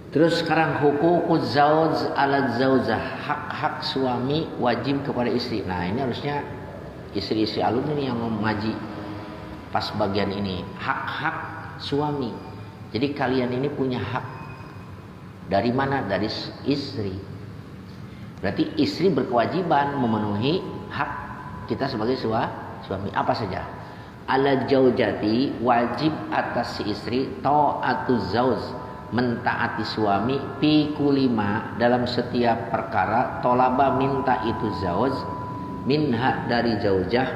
Terus sekarang hukukuz zauj ala zaujah, hak-hak suami wajib kepada istri. Nah, ini harusnya istri-istri alumni ini yang mengaji pas bagian ini, hak-hak suami. Jadi kalian ini punya hak. Dari mana? Dari istri. Berarti istri berkewajiban memenuhi hak kita sebagai suami. Apa saja? Ala zaujati, wajib atas si istri ta'atuz zauj, mentaati suami, fi kulima, dalam setiap perkara, tolaba minta itu zauj, minha dari zaujah,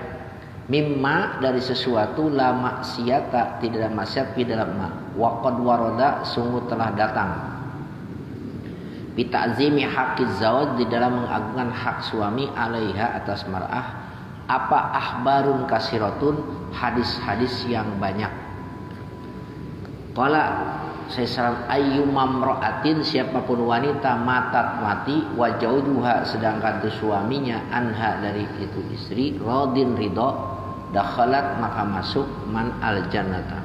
mimma dari sesuatu, la maksiata tidak ada maksiat fi dalam ma, wa qad warada sungguh telah datang, bi ta'zimi haqqiz zauj, di dalam mengagungkan hak suami, alaiha atas mar'ah, apa ahbarun kasiratun, hadis-hadis yang banyak. Qala saya salam ayyumam ra'atin, siapapun wanita matat mati, wajauduha sedangkan itu suaminya, anha dari itu istri, radin ridho, dakhalat maka masuk man al jannata.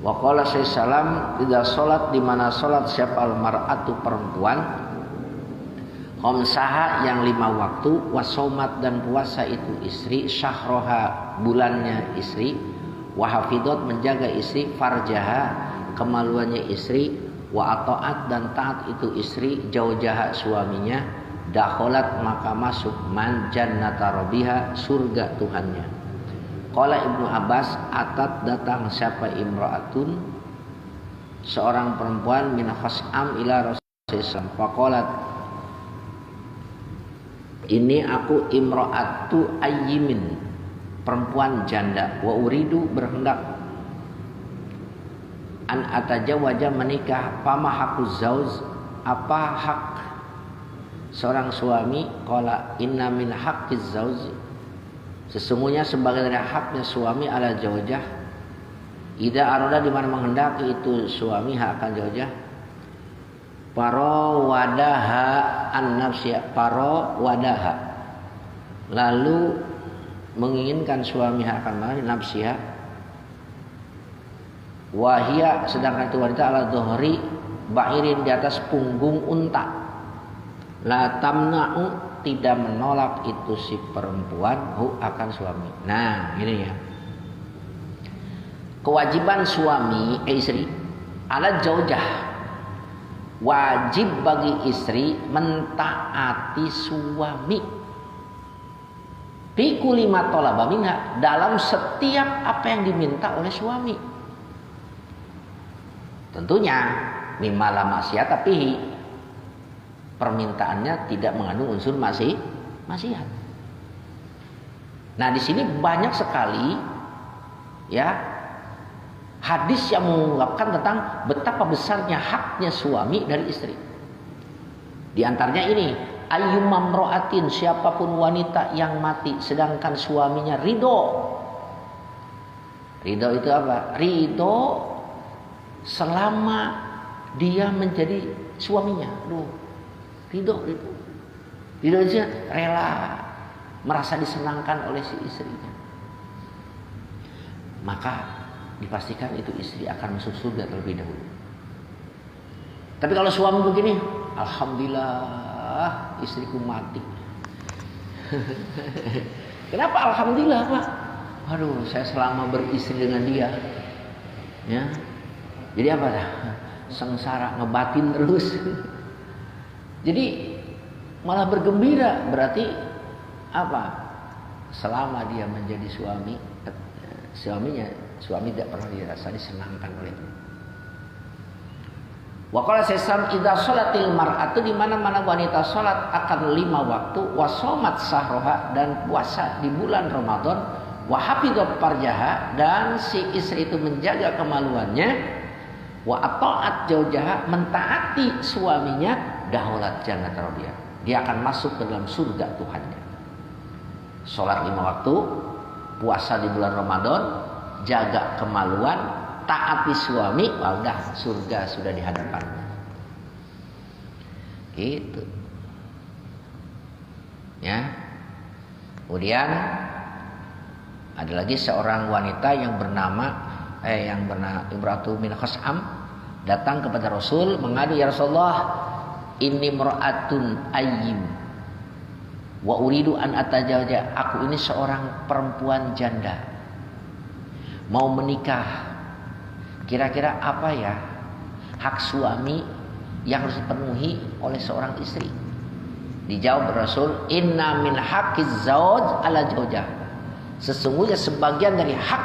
Wa qala saya salam tidak salat, di mana salat siapa al mar'atu perempuan, khamsaha yang 5 waktu, wasomat dan puasa itu istri, syahroha bulannya istri, wahafidot menjaga istri, farjaha kemaluannya istri, wa atoat dan taat itu istri, jaujaha suaminya, dakholat maka masuk man jannata rabbiha, surga Tuhannya. Qala Ibnu Abbas, atat datang siapa imra'atun, seorang perempuan, min khas'am ila Rasulullah, faqalat, ini aku imra'atu ayyimin, perempuan janda, wa uridu berhendak an atajawaja menikah, fama hakuz zauj, apa hak seorang suami? Qala inna min haqqiz zauj, sesungguhnya sebagai dari haknya suami ala zaujah, ida aroda di mana menghendaki itu suami hak akan zaujah, paro wadaha an nafsiha, paro wadaha lalu menginginkan suami hak akan nafsiha, wahia sedangkan itu wanita ala dhuhri ba'irin, di atas punggung unta, la tamna'u tidak menolak itu si perempuan hu akan suami. Nah ini ya, kewajiban suami istri ala zaujah, wajib bagi istri mentaati suami, fi kulli ma talaba minha, dalam setiap apa yang diminta oleh suami. Tentunya mimma la maksiat, tapi permintaannya tidak mengandung unsur maksiat. Nah, di sini banyak sekali ya hadis yang mengungkapkan tentang betapa besarnya haknya suami dari istri. Di antaranya ini, ayyumam ra'atin, siapapun wanita yang mati sedangkan suaminya ridho. Ridho itu apa? Ridho selama dia menjadi suaminya. Ridho aja rela, merasa disenangkan oleh si istrinya, maka dipastikan itu istri akan masuk surga terlebih dahulu. Tapi kalau suami begini, alhamdulillah istriku mati. Kenapa alhamdulillah, Pak? Aduh, saya selama beristri dengan dia, ya. Jadi apa dah? Sengsara, ngebatin terus. Jadi malah bergembira, berarti apa? Selama dia menjadi suami, suami tidak pernah dirasa disenangkan olehnya. Wa qala sesam idza sholatil mar'atu, di mana-mana wanita salat akan 5 waktu, wa shamat sahroha dan puasa di bulan Ramadan, wa hafidhat farjaha dan si istri itu menjaga kemaluannya, wa ata'at zaujaha mentaati suaminya, dakhalat jannata rabbiyah, dia akan masuk ke dalam surga Tuhannya. Salat 5 waktu, puasa di bulan Ramadan, jaga kemaluan, taati suami, udah surga sudah di hadapannya. Gitu. Ya. Kemudian ada lagi seorang wanita yang bernama Imratu min Khas'am, datang kepada Rasul mengadu, ya Rasulullah, inni mar'atun ayyim wa uridu an atajawaja. Aku ini seorang perempuan janda, mau menikah. Kira-kira apa ya hak suami yang harus dipenuhi oleh seorang istri? Dijawab Rasul, inna min haqqiz zauj ala zaujah. Sesungguhnya sebagian dari hak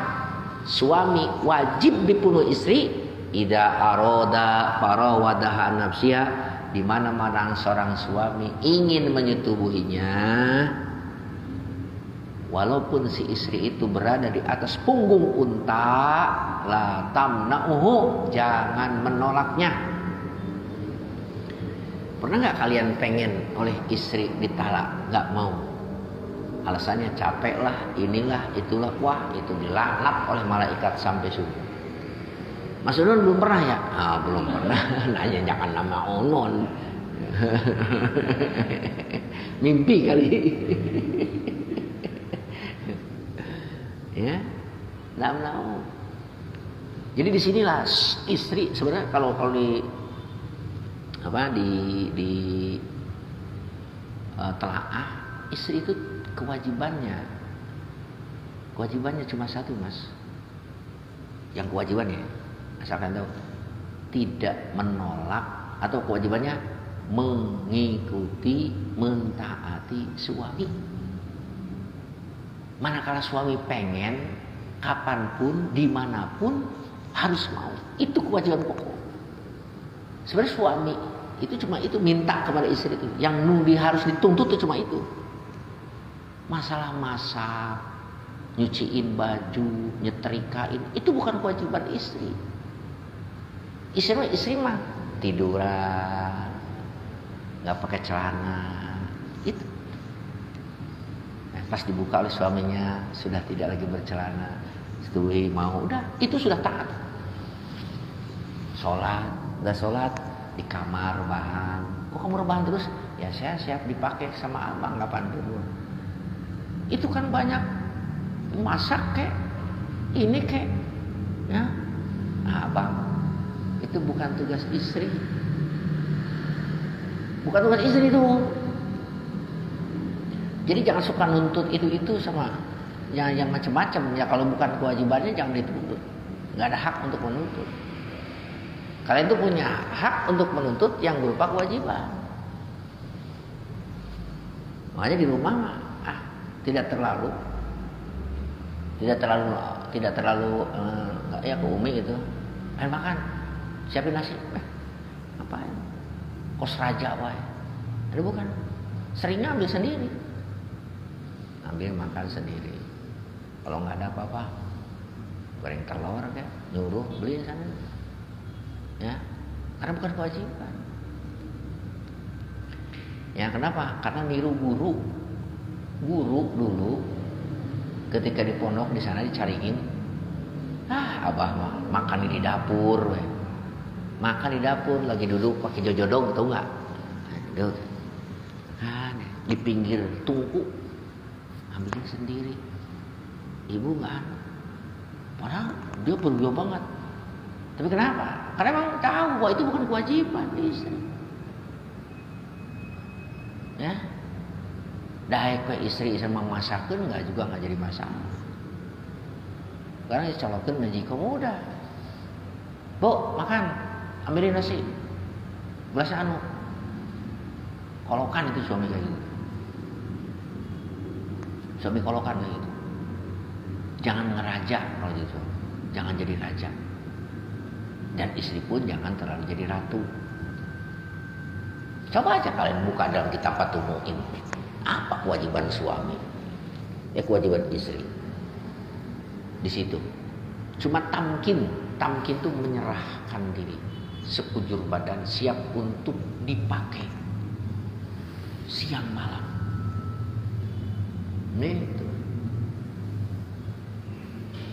suami wajib dipenuhi istri, idza arada farawadaha nafsiha, di mana seorang suami ingin menyetubuhinya, walaupun si istri itu berada di atas punggung unta, la tamna'uhu, jangan menolaknya. Pernah nggak kalian pengen oleh istri ditalak? Nggak mau. Alasannya capek lah, inilah, itulah. Wah, itu dilaknat oleh malaikat sampai subuh. Mas Unon belum pernah ya? Belum pernah. Nanya jangan nama Onon. Mimpi kali. Ya, nggak mau. Jadi disinilah istri sebenarnya kalau di telaah, istri itu kewajibannya cuma satu, Mas. Yang kewajibannya, asalkan tahu, tidak menolak, atau kewajibannya mengikuti, mentaati suami. Manakala suami pengen, kapanpun, dimanapun harus mau. Itu kewajiban pokok. Sebenarnya suami itu cuma itu, minta kepada istri itu. Yang harus dituntut itu cuma itu. Masalah masak, nyuciin baju, nyetrikain, itu bukan kewajiban istri. Istri mah tiduran, nggak pakai celana, itu. Nah, pas dibuka oleh suaminya sudah tidak lagi bercelana, setuhi mau, udah itu sudah taat. Udah sholat di kamar rebahan. Kok kamu rebahan terus? Ya saya siap dipakai sama abang kapan dulu. Itu kan banyak masak kek, ini kek, ya. Nah, abang, itu bukan tugas istri. Bukan tugas istri itu. Jadi jangan suka nuntut itu sama yang macam-macam. Ya kalau bukan kewajibannya jangan dituntut. Nggak ada hak untuk menuntut. Kalian itu punya hak untuk menuntut yang berupa kewajiban. Makanya di rumah mah tidak terlalu ya ke Umi gitu. Ayo makan, siapin nasi. Ngapain? Kos raja wae. Ada bukan? Seringnya ambil sendiri. Ambil makan sendiri. Kalau nggak ada apa-apa, goreng telur kayak nyuruh beli sana. Ya, karena bukan kewajiban. Ya, kenapa? Karena niru guru dulu ketika di pondok di sana dicariin, abah mah makan di dapur, makan di dapur lagi duduk pakai jojodong, tahu nggak? Duduk, di pinggir tungku, ambilin sendiri. Ibu nggak, padahal dia berjuang banget. Tapi kenapa? Karena memang tahu bahwa itu bukan kewajiban istri. Ya, daek we istri sama masakeun nggak jadi masalah. Karena colokeun ngaji kamu udah. Bu, makan, ambilin nasi. Gelas anu. Kolokan itu suami kayak gitu. Suami kolokan kayak gitu. Jangan ngeraja kalau gitu. Jangan jadi raja. Dan istri pun jangan terlalu jadi ratu. Coba aja kalian buka dalam kitab Fathul Mu'in. Apa kewajiban suami? Ya kewajiban istri. Di situ. Cuma tamkin. Tamkin itu menyerahkan diri. Sekujur badan siap untuk dipakai. Siang malam. Itu.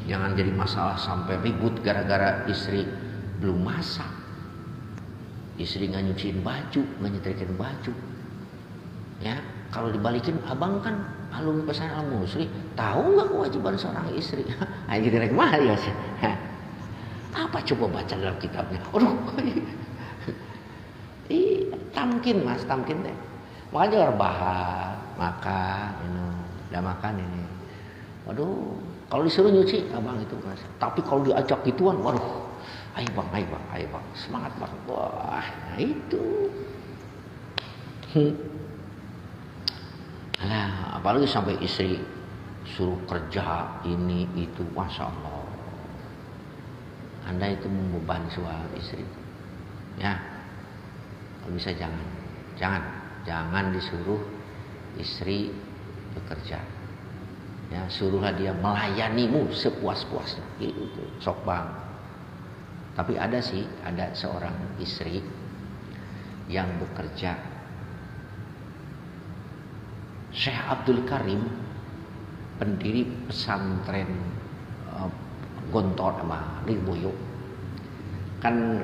Jangan jadi masalah sampai ribut gara-gara istri belum masak. Istri nggak nyuciin baju, nggak nyetrikin baju. Ya, kalau dibalikin, abang kan alumni pesantren Al Musri, tahu nggak kewajiban seorang istri? Ayo kita naik mari ya. Apa coba baca dalam kitabnya? Aduh. Tamkin mas, tamkin deh. Makanya rebahan, makan, minum, udah makan ini. Waduh, kalau disuruh nyuci, abang itu mas. Tapi kalau diajak gituan, waduh, ayo bang, semangat bang. Wah, nah itu. Nah, apalagi sampai istri suruh kerja ini itu, masya Allah. Anda itu membebani suami istri. Ya, kalau bisa jangan disuruh istri bekerja. Ya, suruhlah dia melayanimu sepuas-puasnya. Itu sok bang. Tapi ada seorang istri yang bekerja. Syekh Abdul Karim, pendiri pesantren Gontor sama Lirboyo. Kan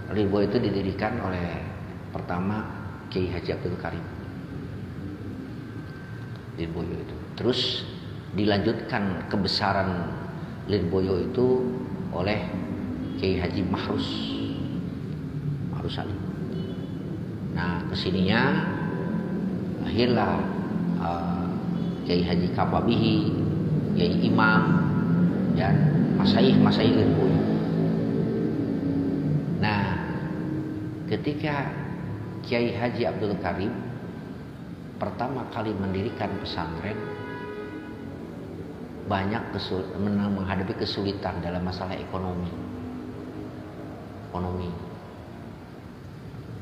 Lirboyo itu didirikan oleh pertama Kiai Haji Abdul Karim. Lirboyo itu. Terus dilanjutkan kebesaran Lirboyo itu oleh Kiai Haji Mahrus Ali. Nah, kesininya lahirlah Kiai Haji Kapabihi, Kiai Imam, dan Masaih Lirboyo. Nah, ketika Kiai Haji Abdul Karim pertama kali mendirikan pesantren, banyak menghadapi kesulitan dalam masalah ekonomi.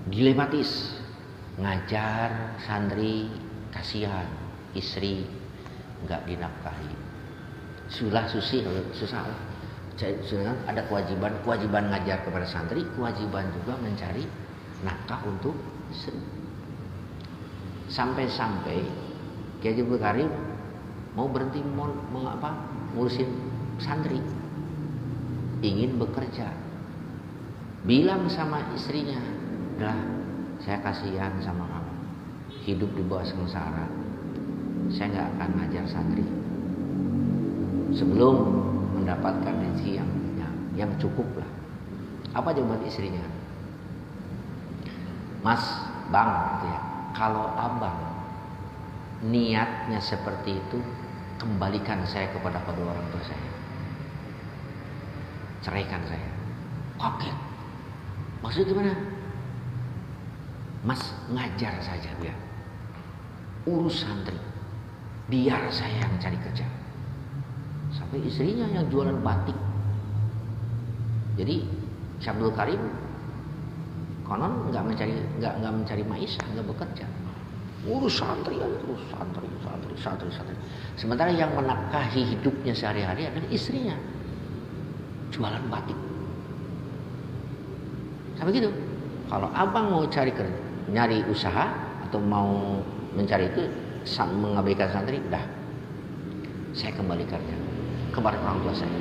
Dilematis, ngajar santri, kasihan, istri nggak dinafkahi, susah. Ada kewajiban ngajar kepada santri, kewajiban juga mencari nafkah untuk istri. Sampai Kiai Haji Abdul Karim mau berhenti ngurusin santri, ingin bekerja. Bilang sama istrinya, "Udah, saya kasihan sama kamu. Hidup di bawah sengsara. Saya nggak akan ngajar santri sebelum mendapatkan rezeki yang cukup lah." Apa jawaban istrinya? "Mas, bang, gitu ya, kalau abang niatnya seperti itu, kembalikan saya kepada kedua orang tua saya. Ceraikan saya." Kaget. Maksudnya gimana? "Mas, ngajar saja ya. Urus santri. Biar saya yang cari kerja." Sampai istrinya yang jualan batik. Jadi Syabdul Karim konon nggak mencari maisha, nggak bekerja. Urus santri ya, terus santri. Sementara yang menafkahi hidupnya sehari-hari adalah istrinya. Jualan batik. Sampai gitu. Kalau abang mau nyari usaha atau mau mencari itu mengabaikan santri, udah saya kembalikannya kepada orang tua saya.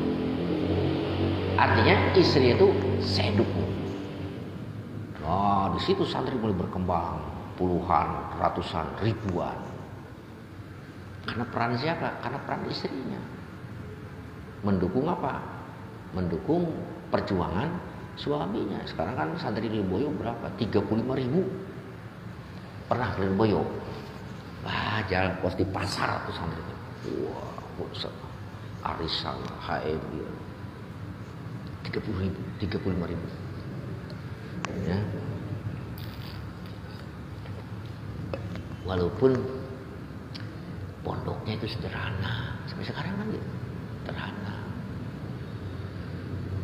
Artinya istri itu saya dukung. Di situ santri mulai berkembang, puluhan, ratusan, ribuan. Karena peran siapa? Karena peran istrinya. Mendukung apa? Mendukung perjuangan suaminya. Sekarang kan santri Lirboyo berapa? 35.000. Pernah ke Lirboyo? Wah, jalan pos di pasar tuh santri. Wah, arisan, HM, 35.000. Ya. Walaupun pondoknya itu sederhana, sampai sekarang kan gitu, sederhana.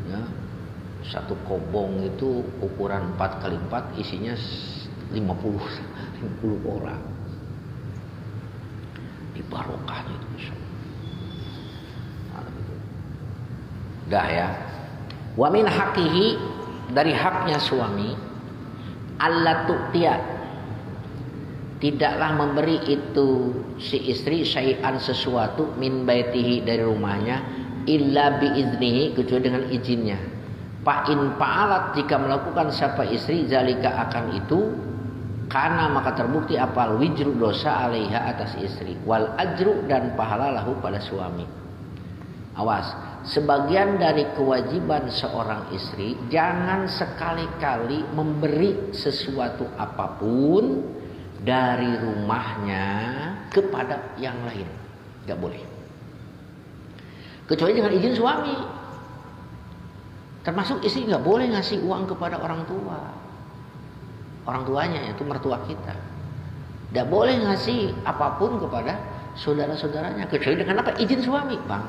Ya, satu kobong itu ukuran 4x4, isinya 50 orang. Di barokahnya itu. Dah ya. Wa min haqihi, dari haknya suami, alla tu'tiya, tidaklah memberi itu si istri syai'an sesuatu min baitihi, dari rumahnya, illa biiznihi, kecuali dengan izinnya. Fa in fa'alat, jika melakukan siapa istri zalika akan itu, karena maka terbukti apal wijru, dosa alaiha atas istri, wal ajru, dan pahala lahu pada suami. Awas, sebagian dari kewajiban seorang istri, jangan sekali-kali memberi sesuatu apapun dari rumahnya kepada yang lain. Gak boleh. Kecuali dengan izin suami. Termasuk istri gak boleh ngasih uang kepada orang tua. Orang tuanya, yaitu mertua kita. Gak boleh ngasih apapun kepada saudara-saudaranya. Kecuali dengan apa? Izin suami. Bang,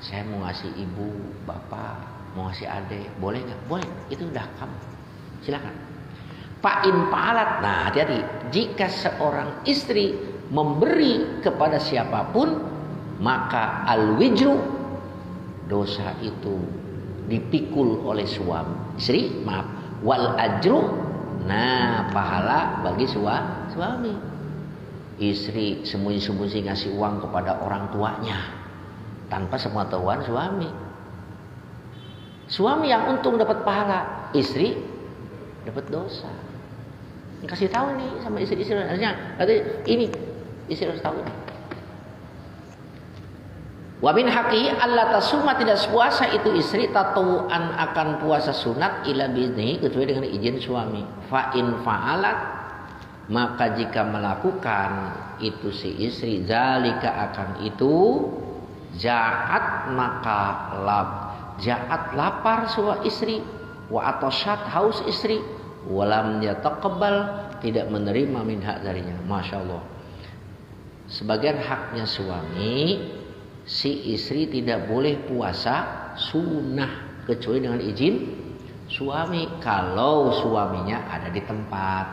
saya mau ngasih ibu, bapak, mau ngasih adik. Boleh gak? Boleh. Itu udah kamu. Silakan. Fa'in fa'alat. Nah, hati-hati. Jika seorang istri memberi kepada siapapun, maka al-wijru, dosa itu dipikul oleh suami. Istri, maaf. Wal ajru, nah pahala bagi suami. Istri sembunyi-sembunyi ngasih uang kepada orang tuanya tanpa sepengetahuan suami. Suami yang untung dapat pahala, istri dapat dosa. Kasih tahu nih sama istri-istri, harusnya ini istri harus tahu. Wa min haqi alla tasuma, tidak puasa itu istri tatawuan akan puasa sunat ila bizni, kecuali dengan izin suami. Fa in fa'alat, maka jika melakukan itu si istri zalika akan itu ja'at, maka ja'at lapar suami istri, wa atoshat haus istri, walam yataqabbal, tidak menerima minha darinya. Masya Allah. Sebagian haknya suami, si istri tidak boleh puasa sunnah kecuali dengan izin suami, kalau suaminya ada di tempat.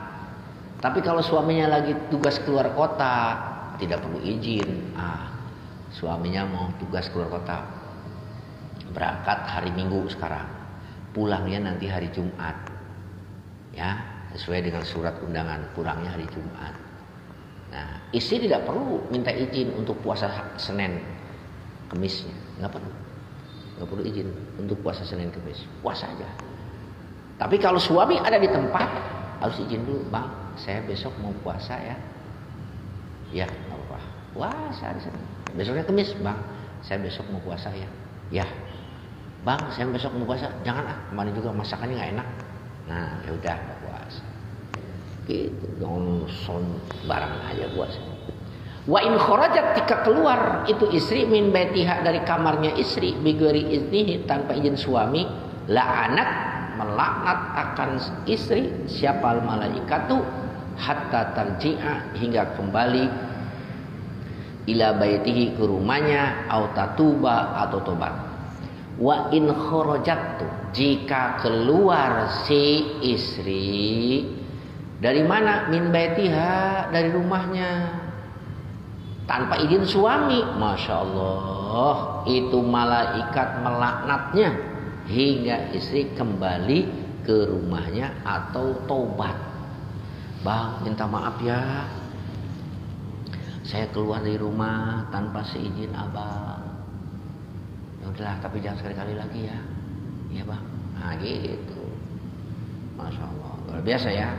Tapi kalau suaminya lagi tugas keluar kota, tidak perlu izin. Suaminya mau tugas keluar kota, berangkat hari Minggu sekarang, pulangnya nanti hari Jumat, ya sesuai dengan surat undangan, pulangnya hari Jumat. Nah, istri tidak perlu minta izin untuk puasa Senin Kemisnya, nggak perlu izin untuk puasa Senin Kemis, puasa aja. Tapi kalau suami ada di tempat, harus izin dulu. Bang, saya besok mau puasa ya. Ya, nggak apa-apa. Puasa di sana. Besoknya Kemis, bang, saya besok mau puasa ya. Ya, bang, saya besok mau puasa. Jangan kemarin juga masakannya nggak enak. Nah, ya udah nggak puasa. Gitu, dong, barang aja puasa. Wa in kharajat, jika keluar itu istri min baitiha, dari kamarnya istri, bighairi iznihi, tanpa izin suami, la'anat, melaknat akan istri siapal malaikatu hatta tarji'a, hingga kembali ila baitihi, ke rumahnya, au tatuba, atau tobat. Wa in kharajat, jika keluar si istri dari mana? Min baitiha, dari rumahnya, tanpa izin suami, Masya Allah, itu malaikat melaknatnya hingga istri kembali ke rumahnya atau tobat. Bang, minta maaf ya, saya keluar dari rumah tanpa seizin abang. Ya udahlah, tapi jangan sekali-kali lagi ya. Iya bang. Nah gitu. Masya Allah, luar biasa ya.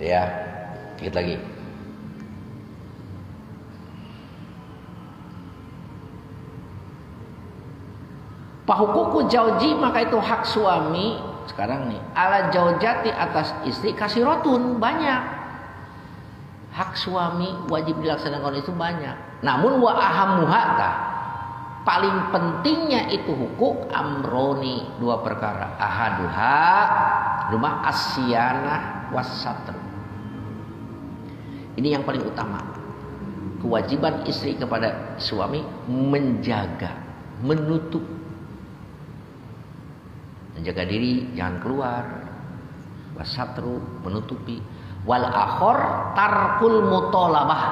Ya, dikit lagi. Pahukuku jauji, maka itu hak suami. Sekarang nih, ala jaujati, atas istri, kasirotun, banyak. Hak suami wajib dilaksanakan itu banyak. Namun wa ahammuha, paling pentingnya itu hukuk amroni, dua perkara. Ahaduha, rumah asyanah wasatr. Ini yang paling utama. Kewajiban istri kepada suami menjaga, menutup, menjaga diri, jangan keluar. Wasatru, menutupi. Wal akhor tarkul mutolabah,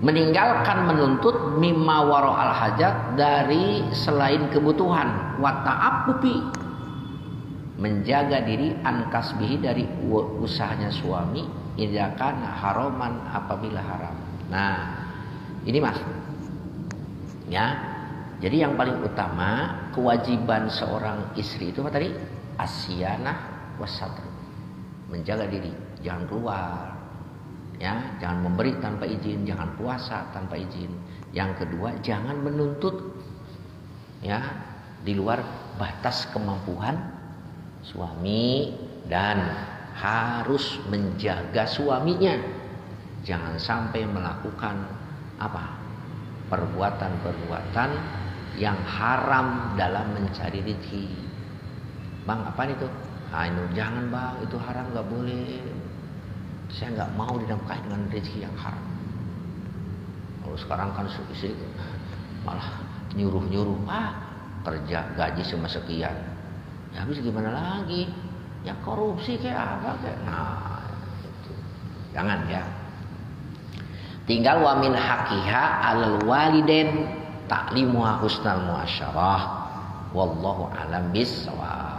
meninggalkan menuntut, mimma waro al hajat, dari selain kebutuhan. Wa ta'affufi, menjaga diri, an kasbihi, dari usahanya suami, idza kana haraman apabila haram. Nah, ini Mas. Ya. Jadi yang paling utama kewajiban seorang istri itu apa tadi? Asyanah wasatr. Menjaga diri, jangan keluar. Ya, jangan memberi tanpa izin, jangan puasa tanpa izin. Yang kedua, jangan menuntut ya di luar batas kemampuan suami dan harus menjaga suaminya. Jangan sampai melakukan apa? Perbuatan-perbuatan yang haram dalam mencari rezeki. Bang, apa itu? Jangan bang, itu haram, nggak boleh. Saya nggak mau dinafkahi dengan rezeki yang haram. Kalau sekarang kan istri malah nyuruh-nyuruh, kerja gaji cuma sekian. Ya habis gimana lagi? Ya korupsi kayak apa kayak. Nah, itu. Jangan ya. Tinggal wa min haqiha 'alal walidain ta'limuha husnal muasyarah wallahu a'lam bissawab.